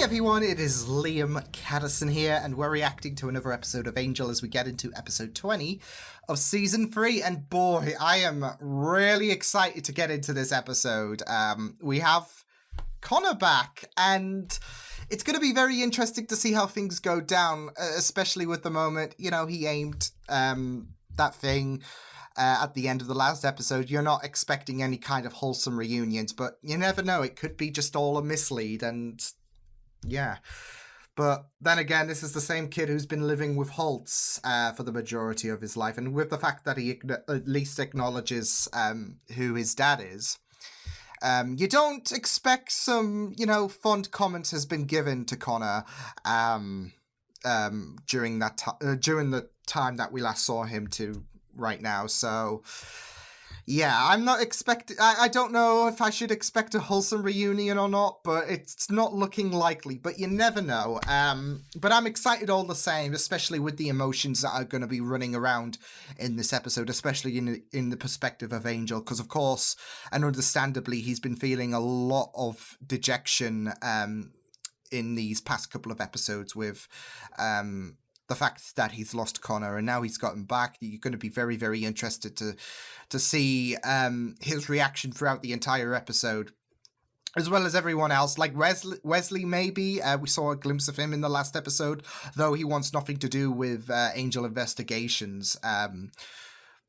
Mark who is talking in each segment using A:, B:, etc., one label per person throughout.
A: everyone, it is Liam Caddison here, and we're reacting to another episode of Angel as we get into episode 20 of season 3. And boy, I am really excited to get into this episode. We have Connor back, and it's going to be very interesting to see how things go down, especially with the moment, you know, he aimed that thing at the end of the last episode. You're not expecting any kind of wholesome reunions, but you never know. It could be just all a mislead, and yeah. But then again, this is the same kid who's been living with Holtz for the majority of his life, and with the fact that he at least acknowledges who his dad is, you don't expect some, you know, fond comments has been given to Connor during the time that we last saw him to right now. So yeah, I'm not expecting, I don't know if I should expect a wholesome reunion or not, but it's not looking likely, but you never know. But I'm excited all the same, especially with the emotions that are going to be running around in this episode, especially in the perspective of Angel, because of course, and understandably, he's been feeling a lot of dejection in these past couple of episodes with the fact that he's lost Connor and now he's gotten back. You're going to be very, very interested to see his reaction throughout the entire episode, as well as everyone else. Like Wesley maybe. We saw a glimpse of him in the last episode, though he wants nothing to do with Angel investigations.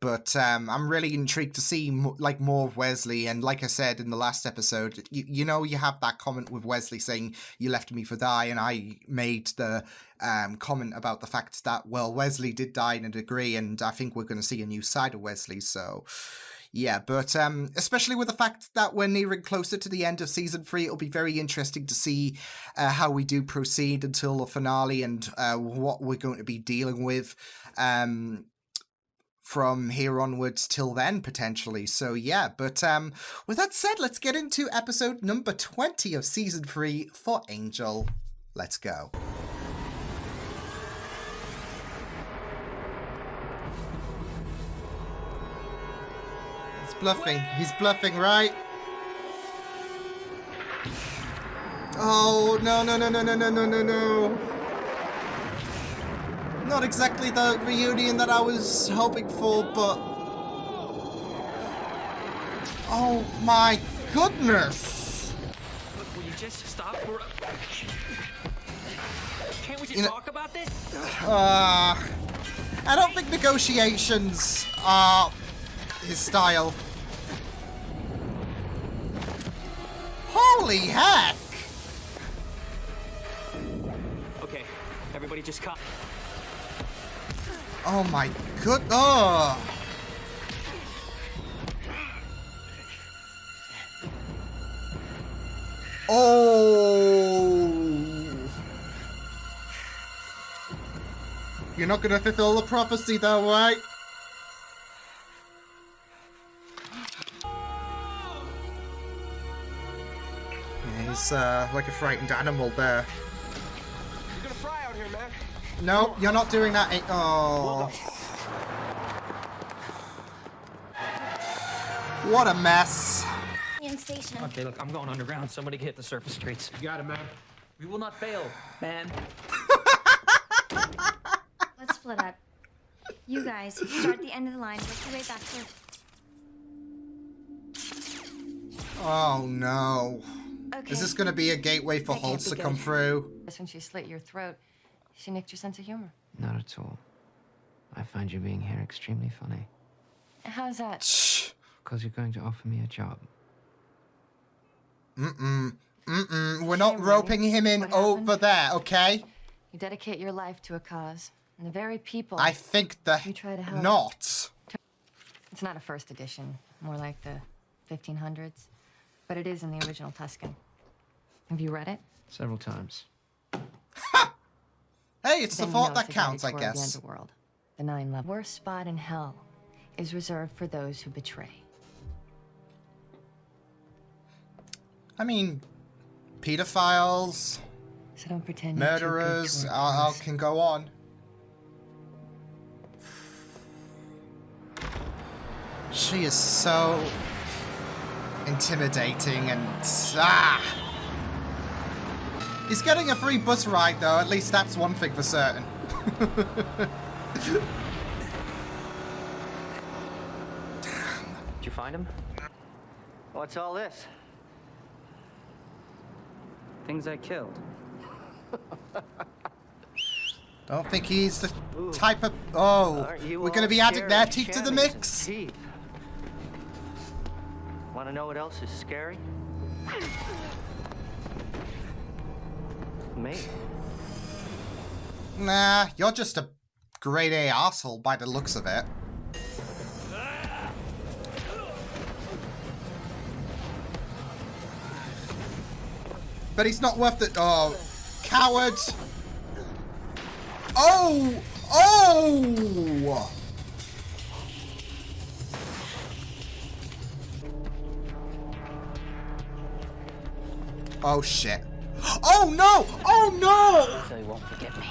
A: But I'm really intrigued to see more of Wesley. And like I said in the last episode, you know, you have that comment with Wesley saying, "You left me for die," and I made the comment about the fact that, well, Wesley did die in a degree, and I think we're going to see a new side of Wesley. So yeah, but especially with the fact that we're nearing closer to the end of season 3, it'll be very interesting to see how we do proceed until the finale, and what we're going to be dealing with from here onwards till then, potentially. So yeah, but with that said, let's get into episode number 20 of season 3 for Angel. Let's go. He's bluffing. He's bluffing, right? Oh, no, no, no, no, no, no, no, no, no. Not exactly the reunion that I was hoping for, but... oh my goodness!
B: Will you just stop for... can't we just talk about this?
A: I don't think negotiations are his style. Holy heck!
B: Okay, everybody just calm.
A: Oh my good. Oh. Oh. You're not gonna fulfill the prophecy though, right? Yeah, he's like a frightened animal there.
C: You're gonna fry out here, man.
A: No, you're not doing that. Oh. What a mess.
D: Station.
B: Okay, look, I'm going underground. Somebody hit the surface streets.
C: You got it, man.
B: We will not fail, man.
D: Let's split up. You guys start at the end of the line. Work your way back to...
A: Oh no.
D: Okay.
A: Is this going to be a gateway for
D: That can't
A: Holtz
D: be
A: to come
D: good.
A: through?
E: When she slit your throat, she nicked your sense of humor.
F: Not at all. I find you being here extremely funny.
E: How's that?
A: Shh.
F: Because you're going to offer me a job.
A: We're not roping him in
E: What
A: over
E: happened?
A: there, okay?
E: You dedicate your life to a cause, and the very people...
A: I think
E: You try to help.
A: not.
E: It's not a first edition, more like the 1500s, but it is in the original Tuscan. Have you read it?
F: Several times.
A: Hey, it's the
E: Then you
A: thought
E: know
A: that
E: it's a guide
A: counts, I
E: toward the
A: guess.
E: underworld. The 9 levels. Worst spot in hell is reserved for those who betray.
A: I mean, pedophiles,
E: So don't pretend you're too good
A: murderers,
E: to work
A: I
E: for us.
A: can go on. She is so intimidating and He's getting a free bus ride, though. At least that's one thing for certain.
B: Did you find him?
G: What's all this?
B: Things I killed.
A: Don't think he's the type of... Oh,
G: Aren't you
A: we're going to
G: all
A: be adding
G: scared
A: their
G: of
A: teeth to the
G: chamois and
A: mix?
G: teeth? Want to know what else is scary? Me.
A: Nah, you're just a grade A arsehole by the looks of it. But he's not worth it. Oh, coward. Oh! Oh! Oh, shit. Oh, no! Oh, no!
G: So you won't forget me.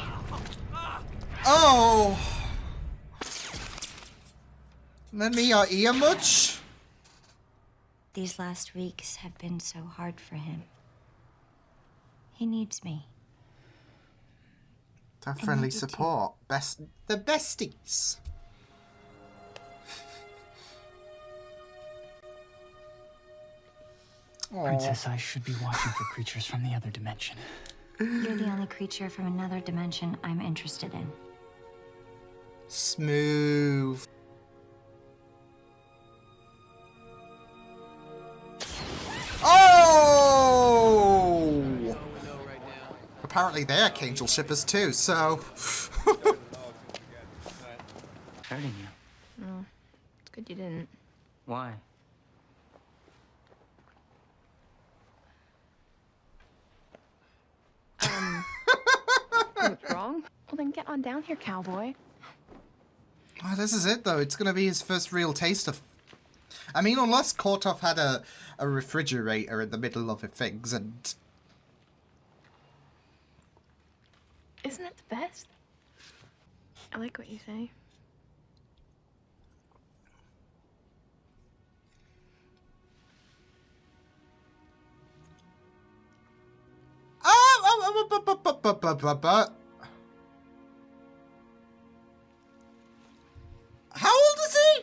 A: Oh! Lend me your ear much?
D: These last weeks have been so hard for him. He needs me.
A: That friendly
D: need you too.
A: support. The besties.
H: Princess, I should be watching for creatures from the other dimension.
D: You're the only creature from another dimension I'm interested in.
A: Smooth. Oh! Apparently they are angel shippers too, so...
G: Hurting you.
I: No, it's good you didn't.
G: Why?
I: What's wrong? Well, then get on down here, cowboy.
A: Oh, this is it though. It's gonna be his first real taste of... I mean, unless Kortov had a refrigerator in the middle of things and...
I: Isn't it the best? I like what you say.
A: How old is he?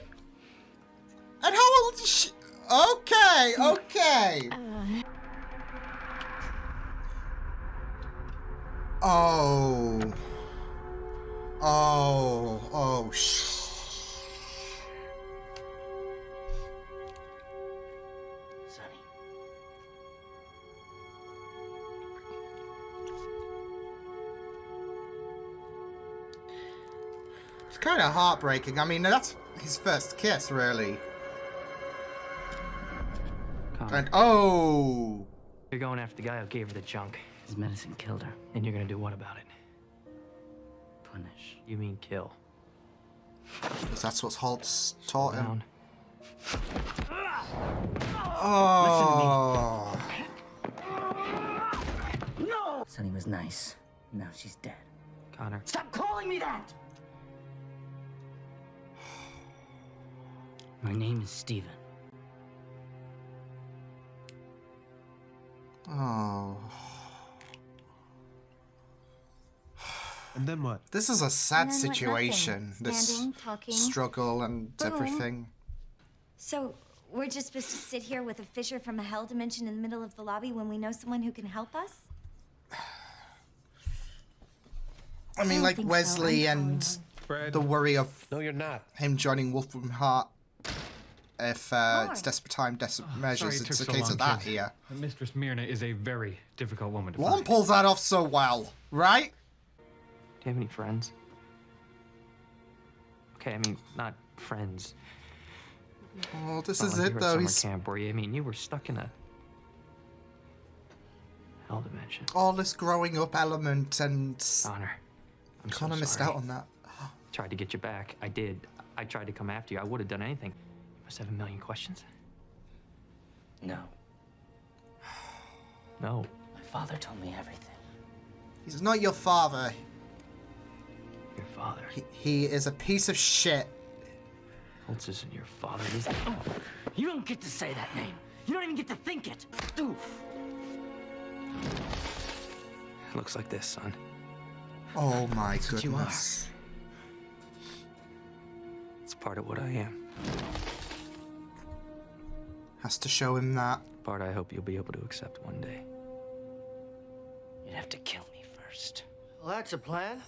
A: And how old is she? Okay, okay. Oh. Oh. Oh,
G: Sonny.
A: It's kind of heartbreaking. I mean, that's his first kiss, really.
B: Connor,
A: And oh.
B: you're going after the guy who gave her the junk.
G: His medicine killed her.
B: And you're gonna do what about it?
G: Punish.
B: You mean kill.
A: Because that's what Holtz taught him.
B: Down.
A: Oh.
G: Sonny was nice. Now she's dead.
B: Connor.
G: Stop calling me that! My name is Steven.
A: Oh.
C: And then what?
A: This is a sad
D: And then what,
A: situation.
D: nothing.
A: This
D: Standing, talking.
A: struggle and
D: Boom.
A: everything.
D: So, we're just supposed to sit here with a fisher from a hell dimension in the middle of the lobby when we know someone who can help us?
A: I mean,
D: don't
A: like
D: think so.
A: Wesley
D: I'm
A: and
D: following
C: Fred.
A: the worry of
C: No, you're not.
A: him joining Wolfram Heart. If it's desperate time, desperate
H: Sorry
A: measures,
H: it
A: it's a
H: took so
A: case of
H: long,
A: that
H: kid.
A: here.
H: Mistress Myrna is a very difficult woman to
A: One
H: find.
A: pulls that off so well, right?
B: Do you have any friends? Okay, I mean, not friends.
A: Oh, this
B: Not
A: is
B: like
A: it
B: you were at
A: though.
B: summer
A: He's
B: camp where you, I mean, you were stuck in a hell dimension.
A: all this growing up element, and
B: Connor, I'm so
A: kind of missed
B: sorry.
A: out on that.
B: Tried to get you back. I did. I tried to come after you. I would have done anything. You must have a million questions.
G: No.
B: No.
G: My father told me everything.
A: He's not your father.
B: Your father.
A: He is a piece of shit.
B: Holtz isn't your father. He's...
G: You don't get to say that name. You don't even get to think it. Doof.
B: looks like this, son.
A: Oh my
B: That's what you are.
A: goodness.
B: It's part of what I am.
A: Has to show him that.
B: Part I hope you'll be able to accept one day.
G: You'd have to kill me first.
F: Well, that's a plan.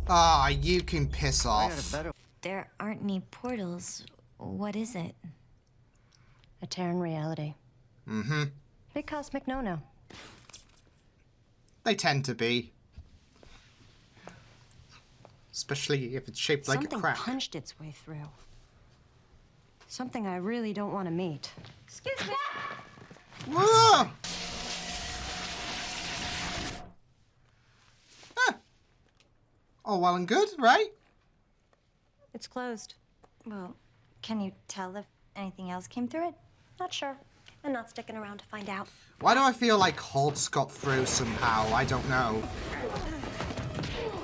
A: Ah, you can piss
F: I got a
A: off.
F: better.
D: There aren't any portals. What is it?
J: A Terran reality.
A: Mm-hmm.
J: Big cosmic no-no.
A: They tend to be. Especially if it's shaped like
J: Something
A: a crack.
J: punched its way through. Something I really don't want to meet. Excuse me.
A: Whoa! Huh. All well and good, right?
J: It's closed.
D: Well, can you tell if anything else came through it?
J: Not sure. And not sticking around to find out.
A: Why do I feel like Holtz got through somehow? I don't know.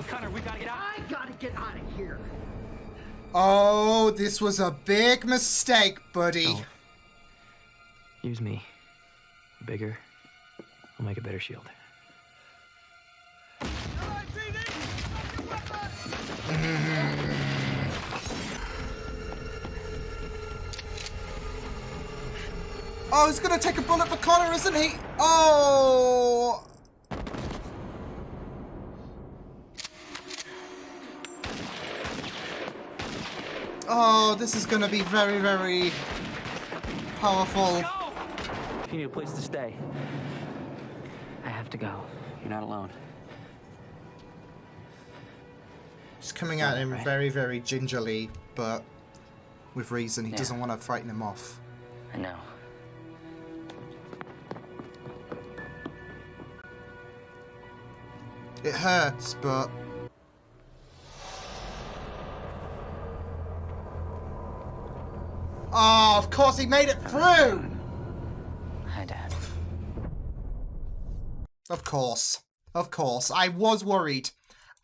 B: Connor, we gotta get out.
F: I gotta get out of here.
A: Oh, this was a big mistake, buddy.
B: Oh. Use me. Bigger. We'll make a better shield.
A: Oh, he's gonna take a bullet for Connor, isn't he? Oh! Oh, this is gonna be very, very powerful.
B: You need a place to stay.
G: I have to go.
B: You're not alone.
A: He's coming at him
G: Right.
A: very, very gingerly, but with reason. He
G: Yeah.
A: doesn't want to frighten him off.
G: I know.
A: It hurts, but... Oh, of course he made it through!
G: Hi, Dad.
A: Of course. Of course. I was worried.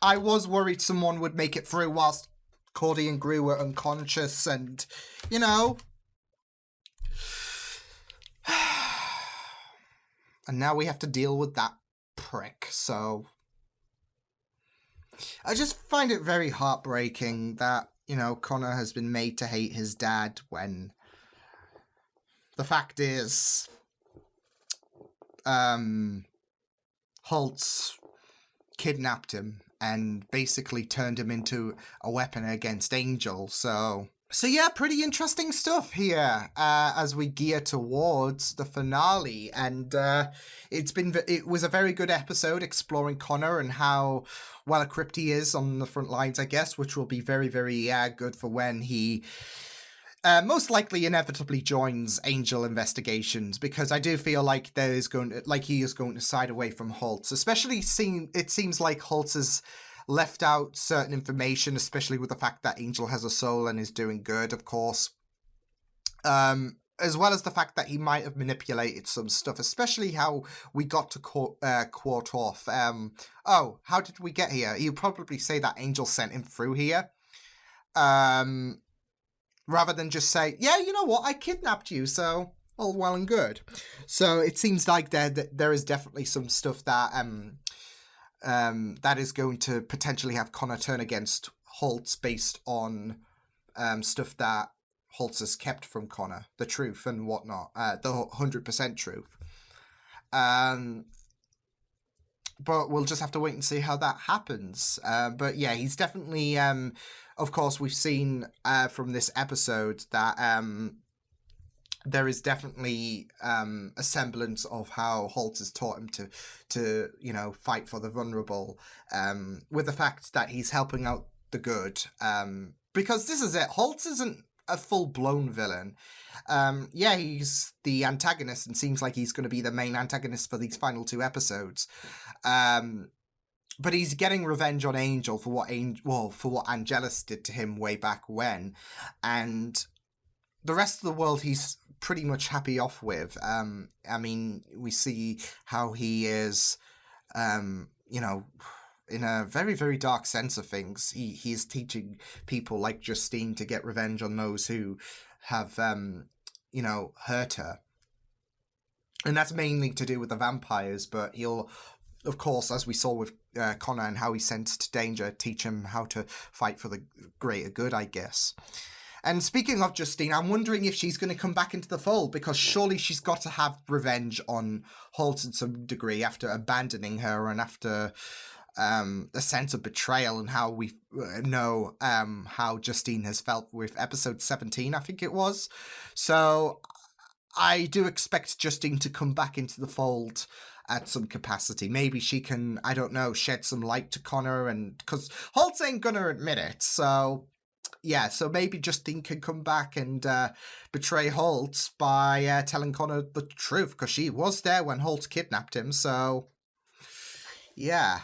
A: I was worried someone would make it through whilst Cordy and Gru were unconscious and, you know... And now we have to deal with that prick, so... I just find it very heartbreaking that, you know, Connor has been made to hate his dad when... The fact is... Holtz kidnapped him and basically turned him into a weapon against Angel. So yeah, pretty interesting stuff here as we gear towards the finale. And it was a very good episode exploring Connor and how well equipped he is on the front lines, I guess, which will be very, very good for when he most likely inevitably joins Angel Investigations, because I do feel like he is going to side away from Holtz, especially it seems like Holtz has left out certain information, especially with the fact that Angel has a soul and is doing good, of course. As well as the fact that he might have manipulated some stuff, especially how we got to Quart off. Oh, how did we get here? He'll probably say that Angel sent him through here. Rather than just say, yeah, you know what, I kidnapped you, so all well and good. So it seems like there is definitely some stuff that that is going to potentially have Connor turn against Holtz based on stuff that Holtz has kept from Connor, the truth and whatnot, the 100% truth. But we'll just have to wait and see how that happens. But yeah, he's definitely... of course, we've seen from this episode that there is definitely a semblance of how Holtz has taught him to you know, fight for the vulnerable, with the fact that he's helping out the good. Because this is it. Holtz isn't a full-blown villain. Yeah, he's the antagonist and seems like he's going to be the main antagonist for these final 2 episodes. But he's getting revenge on Angel for what Angelus did to him way back when, and the rest of the world he's pretty much happy off with. I mean, we see how he is, you know, in a very, very dark sense of things. He is teaching people like Justine to get revenge on those who have, you know, hurt her, and that's mainly to do with the vampires. But he'll of course, as we saw with Connor and how he sensed danger, teach him how to fight for the greater good, I guess. And speaking of Justine, I'm wondering if she's going to come back into the fold, because surely she's got to have revenge on Holt in some degree after abandoning her and after a sense of betrayal, and how we know how Justine has felt with episode 17, I think it was. So I do expect Justine to come back into the fold at some capacity. Maybe she can, I don't know, shed some light to Connor, and because Holt ain't gonna admit it, so yeah, so maybe Justine can come back and betray Holt by telling Connor the truth, because she was there when Holt kidnapped him, so yeah.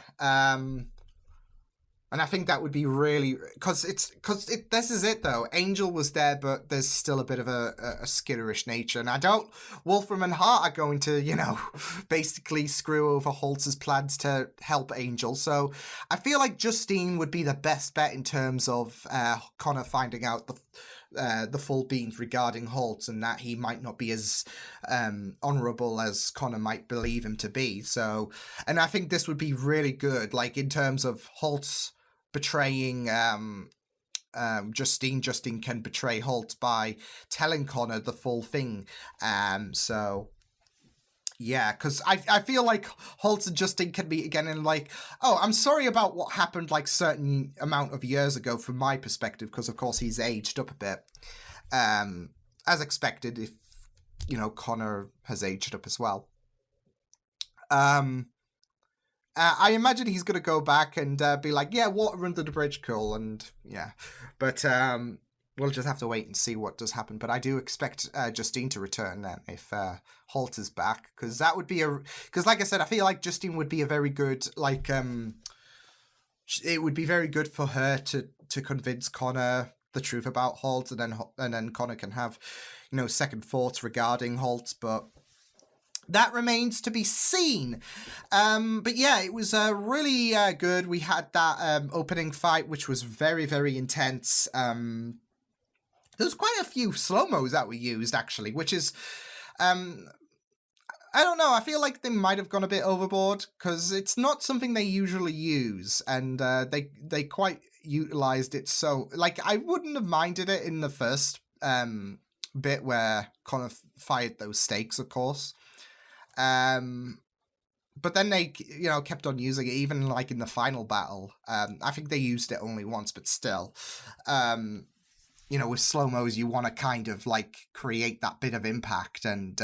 A: And I think that would be really, because this is it though. Angel was there, but there's still a bit of a skitterish nature, and I don't. Wolfram and Hart are going to, you know, basically screw over Holtz's plans to help Angel. So I feel like Justine would be the best bet in terms of Connor finding out the full beans regarding Holt, and that he might not be as honorable as Connor might believe him to be. So, and I think this would be really good, like in terms of Holt's betraying Justine. Justine can betray Holt by telling Connor the full thing. So yeah, because I feel like Holt and Justine can meet again and like, oh, I'm sorry about what happened like certain amount of years ago from my perspective, because of course he's aged up a bit, as expected, if you know Connor has aged up as well. I imagine he's going to go back and be like, yeah, water under the bridge, cool, and yeah. But we'll just have to wait and see what does happen. But I do expect Justine to return then if Holt is back, because that would be because like I said, I feel like Justine would be a very good, like, it would be very good for her to convince Connor the truth about Holt, and then Connor can have, you know, second thoughts regarding Holt, but that remains to be seen. But yeah, it was really good. We had that opening fight, which was very, very intense. There's quite a few slow-mos that were used, actually, which is, I don't know, I feel like they might have gone a bit overboard, because it's not something they usually use, and they quite utilized it. So, like, I wouldn't have minded it in the first bit where Connor fired those stakes, of course. But then they, you know, kept on using it, even like in the final battle. I think they used it only once, but still, you know, with slow-mos, you want to kind of like create that bit of impact, and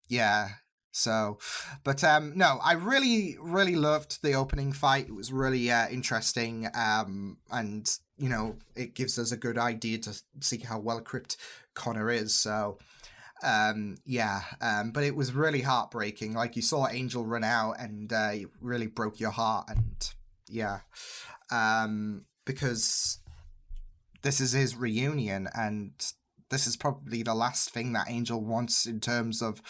A: yeah. So, but no, I really, really loved the opening fight. It was really interesting, and you know, it gives us a good idea to see how well equipped Connor is. So. But it was really heartbreaking. Like, you saw Angel run out, and it really broke your heart. And yeah, because this is his reunion, and this is probably the last thing that Angel wants in terms of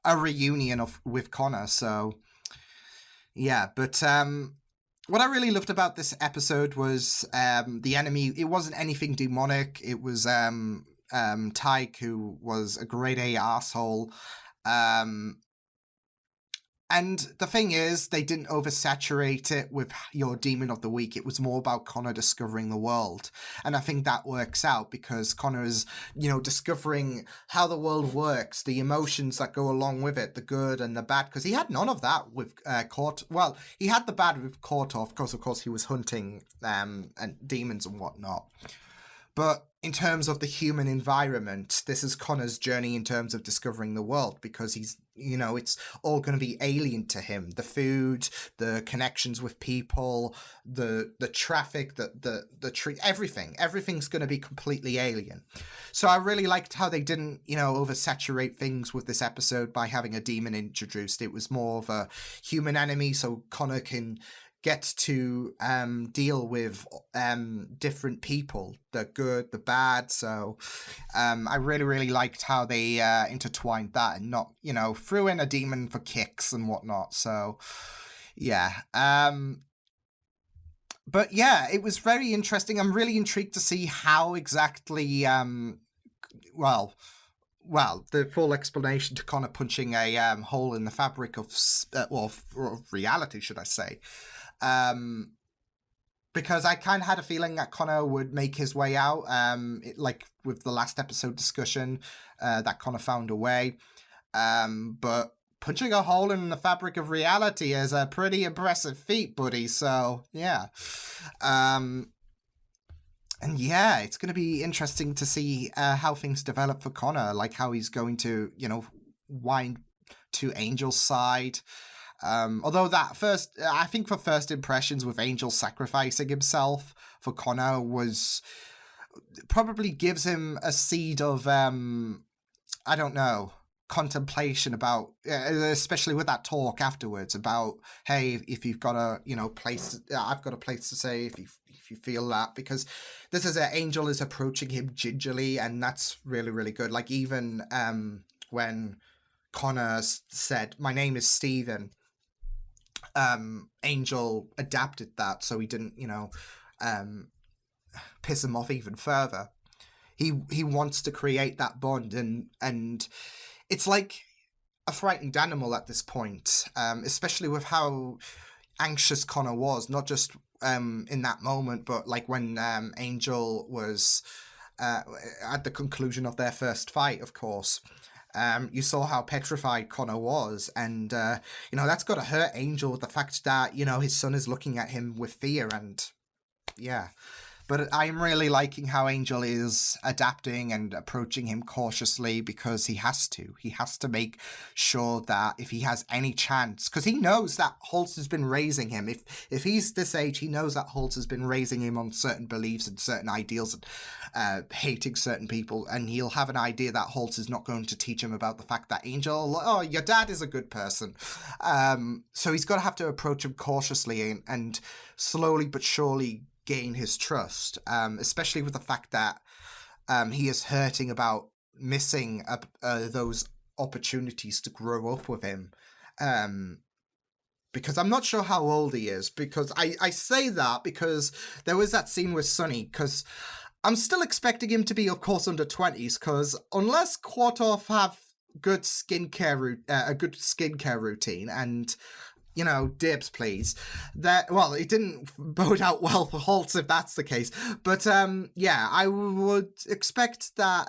A: a reunion with Connor. So yeah, but what I really loved about this episode was the enemy. It wasn't anything demonic. It was Tyke, who was a grade A asshole. And the thing is, they didn't oversaturate it with your demon of the week. It was more about Connor discovering the world. And I think that works out, because Connor is, you know, discovering how the world works, the emotions that go along with it, the good and the bad, because he had none of that with Well, he had the bad with Kortov, because of course he was hunting and demons and whatnot. But in terms of the human environment, this is Connor's journey in terms of discovering the world, because he's, you know, it's all going to be alien to him. The food, the connections with people, the traffic, the tree, everything's going to be completely alien. So I really liked how they didn't, you know, oversaturate things with this episode by having a demon introduced. It was more of a human enemy, so Connor can get to deal with different people, the good, the bad. So I really, really liked how they intertwined that, and not, you know, threw in a demon for kicks and whatnot. So yeah. But yeah, it was very interesting. I'm really intrigued to see how exactly, well, the full explanation to Connor punching a hole in the fabric of reality, should I say? Because I kind of had a feeling that Connor would make his way out. Like with the last episode discussion, that Connor found a way. But punching a hole in the fabric of reality is a pretty impressive feat, buddy. So yeah. And yeah, it's going to be interesting to see how things develop for Connor, like how he's going to, wind to Angel's side. Although I think for first impressions with Angel sacrificing himself for Connor probably gives him a seed of, I don't know, contemplation about, especially with that talk afterwards about, hey, if you've got a, place, I've got a place to say if you feel that, because this is Angel is approaching him gingerly, and that's really, really good. Like even when Connor said, "My name is Steven," Angel adapted that so he didn't, piss him off even further. He wants to create that bond, and it's like a frightened animal at this point, especially with how anxious Connor was, not just in that moment, but like when Angel was at the conclusion of their first fight, of course. You saw how petrified Connor was, and that's got to hurt Angel, with the fact that his son is looking at him with fear, and yeah. But I'm really liking how Angel is adapting and approaching him cautiously, because he has to. He has to make sure that if he has any chance, because he knows that Holtz has been raising him. If he's this age, he knows that Holtz has been raising him on certain beliefs and certain ideals and hating certain people. And he'll have an idea that Holtz is not going to teach him about the fact that Angel, oh, your dad is a good person. So he's got to have to approach him cautiously and slowly but surely gain his trust, especially with the fact that he is hurting about missing those opportunities to grow up with him, because I'm not sure how old he is, because I say that because there was that scene with Sonny, because I'm still expecting him to be, of course, under 20s, because unless Kwartov have a good skincare routine, and dibs, please. It didn't bode out well for Holtz if that's the case. But yeah, I would expect that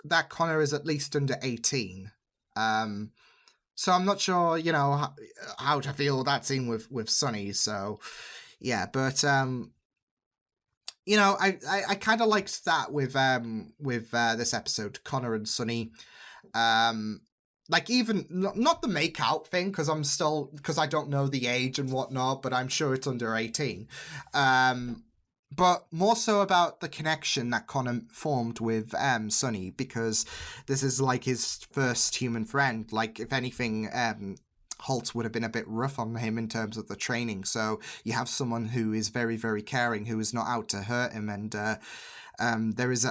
A: that Connor is at least under 18. So I'm not sure, how to feel that scene with Sonny. So yeah, but I kind of liked that with this episode, Connor and Sonny. Like even not the make out thing, because I don't know the age and whatnot, but I'm sure it's under 18. But more so about the connection that Connor formed with Sonny, because this is like his first human friend. Like if anything, Holtz would have been a bit rough on him in terms of the training. So you have someone who is very, very caring, who is not out to hurt him, and this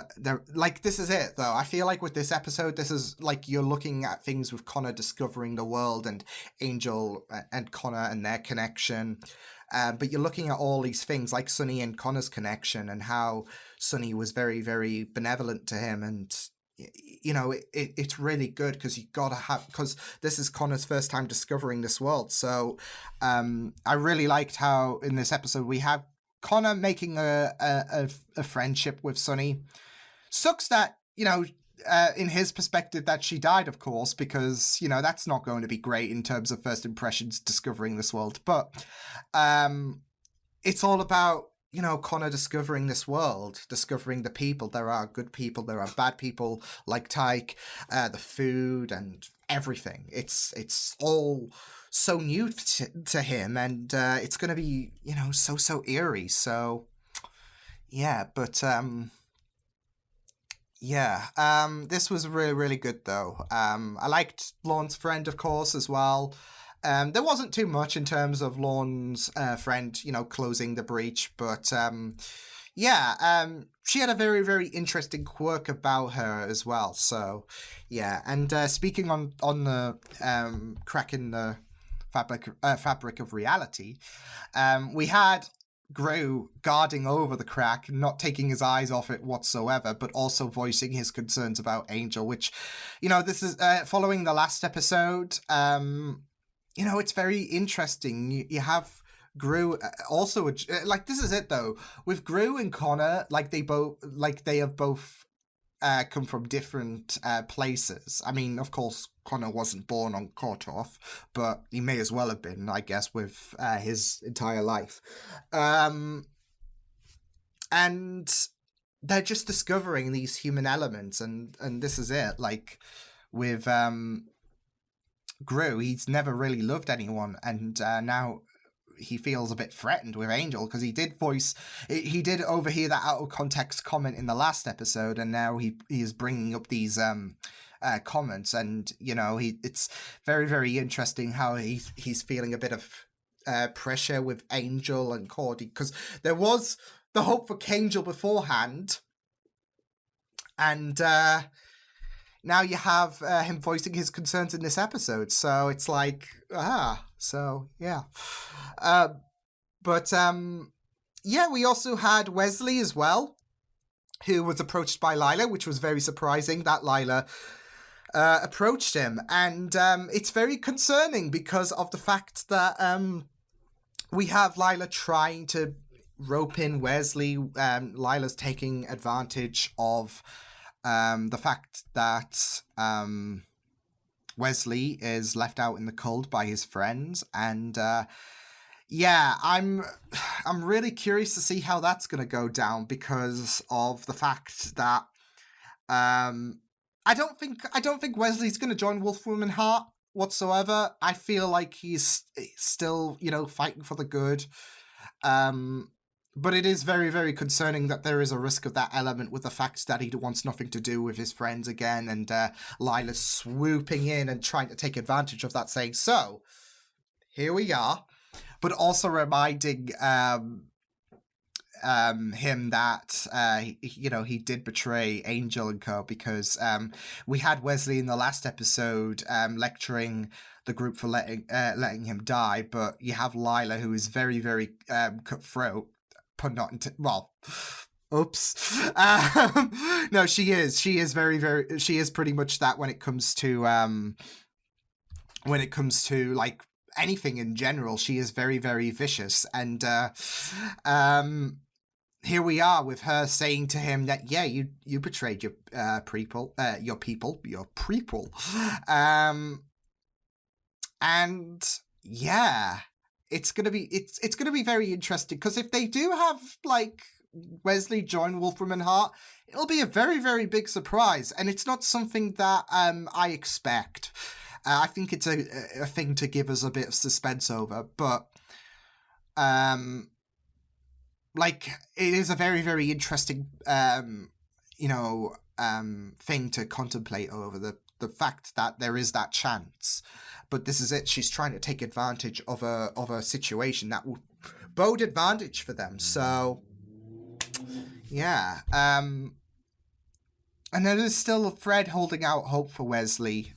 A: is it though. I feel like with this episode, this is like you're looking at things with Connor discovering the world, and Angel and Connor and their connection. But you're looking at all these things like Sonny and Connor's connection, and how Sonny was very, very benevolent to him. And it's really good, because because this is Connor's first time discovering this world. So I really liked how in this episode we have Connor making a friendship with Sonny. Sucks that, in his perspective, that she died, of course, because, that's not going to be great in terms of first impressions discovering this world. But it's all about, Connor discovering this world, discovering the people. There are good people, there are bad people, like Tyke, the food and everything. It's all so new to him, and it's going to be, so eerie. So yeah, but this was really, really good though. I liked Lorne's friend, of course, as well. There wasn't too much in terms of Lorne's friend, closing the breach, but she had a very, very interesting quirk about her as well. So yeah, and speaking on the cracking the fabric of reality, we had Gru guarding over the crack, not taking his eyes off it whatsoever, but also voicing his concerns about Angel, which, this is following the last episode. It's very interesting. You have Gru also, this is it though. With Gru and Connor, they have both come from different places. I mean, of course, Connor wasn't born on Kortorf, but he may as well have been, I guess, with his entire life. And they're just discovering these human elements, and this is it. Like, with Gru, he's never really loved anyone, and now he feels a bit threatened with Angel, because he did overhear that out of context comment in the last episode, and now he is bringing up these comments, and it's very, very interesting how he's feeling a bit of pressure with Angel and Cordy, because there was the hope for Kangel beforehand, and now you have him voicing his concerns in this episode, so it's like, so yeah. We also had Wesley as well, who was approached by Lila, which was very surprising that Lila approached him. And it's very concerning because of the fact that we have Lila trying to rope in Wesley. Lila's taking advantage of the fact that Wesley is left out in the cold by his friends, and I'm really curious to see how that's going to go down, because of the fact that I don't think Wesley's going to join Wolfram and Hart whatsoever. I feel like he's still, fighting for the good. But it is very, very concerning that there is a risk of that element, with the fact that he wants nothing to do with his friends again, and Lila's swooping in and trying to take advantage of that, saying, so, here we are, but also reminding him that, he did betray Angel and co, because we had Wesley in the last episode lecturing the group for letting him die, but you have Lila, who is very, very cutthroat. Oops. No, she is very, very, she is pretty much that when it comes to like anything in general. She is very, very vicious, and here we are with her saying to him that, yeah, you betrayed your people, and yeah, it's gonna be very interesting, because if they do have like Wesley join Wolfram and Hart, it'll be a very, very big surprise, and it's not something that I expect. I think it's a thing to give us a bit of suspense over, but like, it is a very, very interesting thing to contemplate over, the fact that there is that chance. But this is it. She's trying to take advantage of a situation that will bode advantage for them. So, yeah. And there is still a thread holding out hope for Wesley.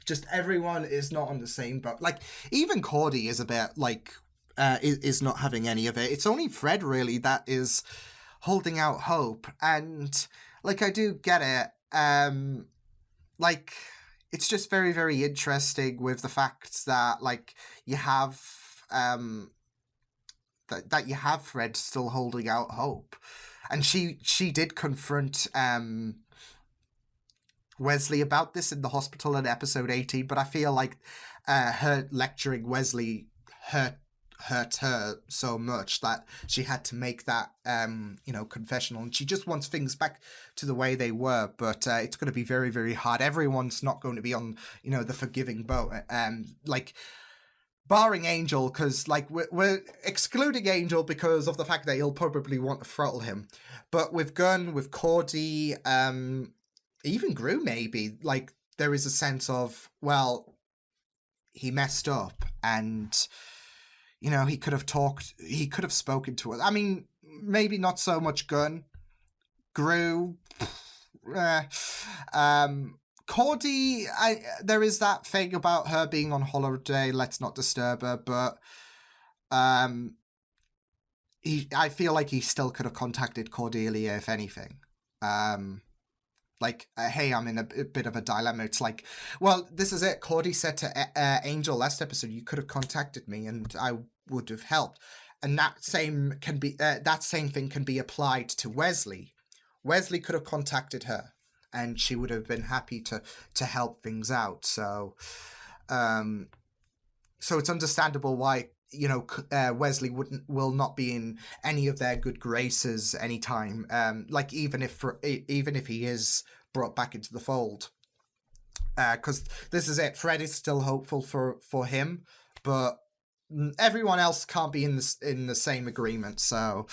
A: Just everyone is not on the same boat. Like, even Cordy is a bit, like, is not having any of it. It's only Fred, really, that is holding out hope. And, like, I do get it. Like, it's just very, very interesting with the fact that, like, you have that you have Fred still holding out hope, and she did confront Wesley about this in the hospital in episode 18. But I feel like her lecturing Wesley hurt her so much that she had to make that confessional, and she just wants things back to the way they were. But it's going to be very, very hard. Everyone's not going to be on the forgiving boat, like, barring Angel, because like we're excluding Angel because of the fact that he'll probably want to throttle him. But with Gunn, with Cordy, even Gru, maybe, like, there is a sense of, well, he messed up, and he could have spoken to us. I mean, maybe not so much Gunn. Gru, Cordy, there is that thing about her being on holiday, let's not disturb her, but I feel like he still could have contacted Cordelia if anything. Like, hey, I'm in a bit of a dilemma. It's like, well, this is it. Cordy said to Angel last episode, you could have contacted me and I would have helped. And that same thing can be applied to Wesley. Wesley could have contacted her and she would have been happy to help things out. So, so it's understandable why, you know, Wesley will not be in any of their good graces anytime. Like even if he is brought back into the fold, because this is it. Fred is still hopeful for him, but everyone else can't be in the same agreement. So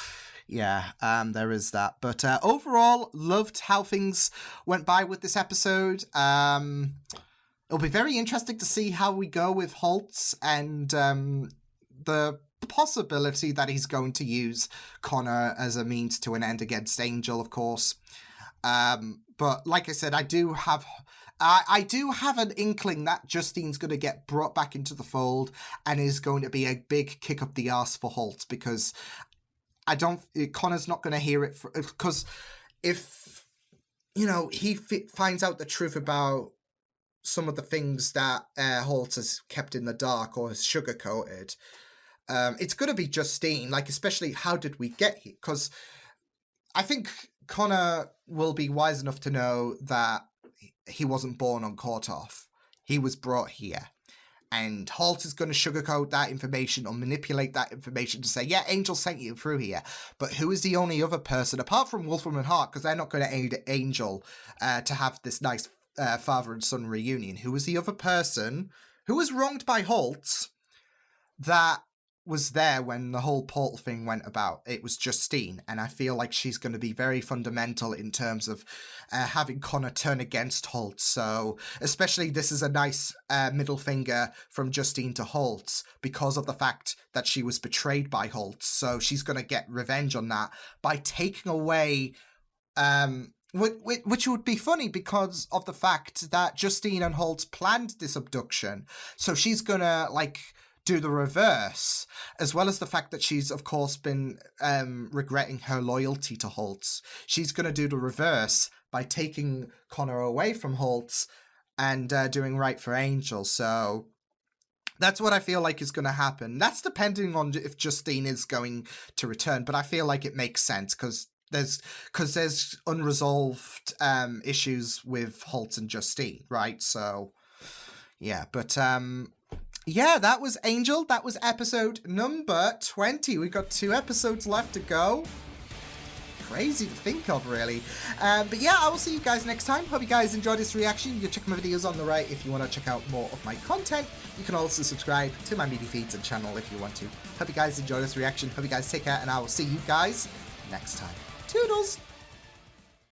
A: yeah, there is that. But overall, loved how things went by with this episode. It'll be very interesting to see how we go with Holtz and the possibility that he's going to use Connor as a means to an end against Angel, of course. But like I said, I do have an inkling that Justine's going to get brought back into the fold and is going to be a big kick up the arse for Holtz, because Connor's not going to hear it, because if, you know, he finds out the truth about some of the things that Holtz has kept in the dark or has sugarcoated, it's going to be Justine, like, especially how did we get here? Because I think Connor will be wise enough to know that he wasn't born on Korthoff. He was brought here. And Holtz is going to sugarcoat that information or manipulate that information to say, yeah, Angel sent you through here. But who is the only other person, apart from Wolfram and Hart, because they're not going to aid Angel to have this nice father and son reunion. Who was the other person who was wronged by Holtz that was there when the whole portal thing went about? It was Justine, and I feel like she's going to be very fundamental in terms of having Connor turn against Holtz. So especially this is a nice middle finger from Justine to Holtz because of the fact that she was betrayed by Holtz. So she's going to get revenge on that by taking away which would be funny because of the fact that Justine and Holtz planned this abduction. So she's gonna, like, do the reverse, as well as the fact that she's, of course, been regretting her loyalty to Holtz. She's gonna do the reverse by taking Connor away from Holtz and doing right for Angel. So that's what I feel like is going to happen. That's depending on if Justine is going to return, but I feel like it makes sense because there's unresolved issues with Holtz and Justine, right? So yeah, but yeah, that was Angel. That was episode number 20. We've got 2 episodes left to go. Crazy to think of, really. But yeah, I will see you guys next time. Hope you guys enjoyed this reaction. You can check my videos on the right if you want to check out more of my content. You can also subscribe to my media feeds and channel if you want to. Hope you guys enjoyed this reaction. Hope you guys take care, and I will see you guys next time. Toodles!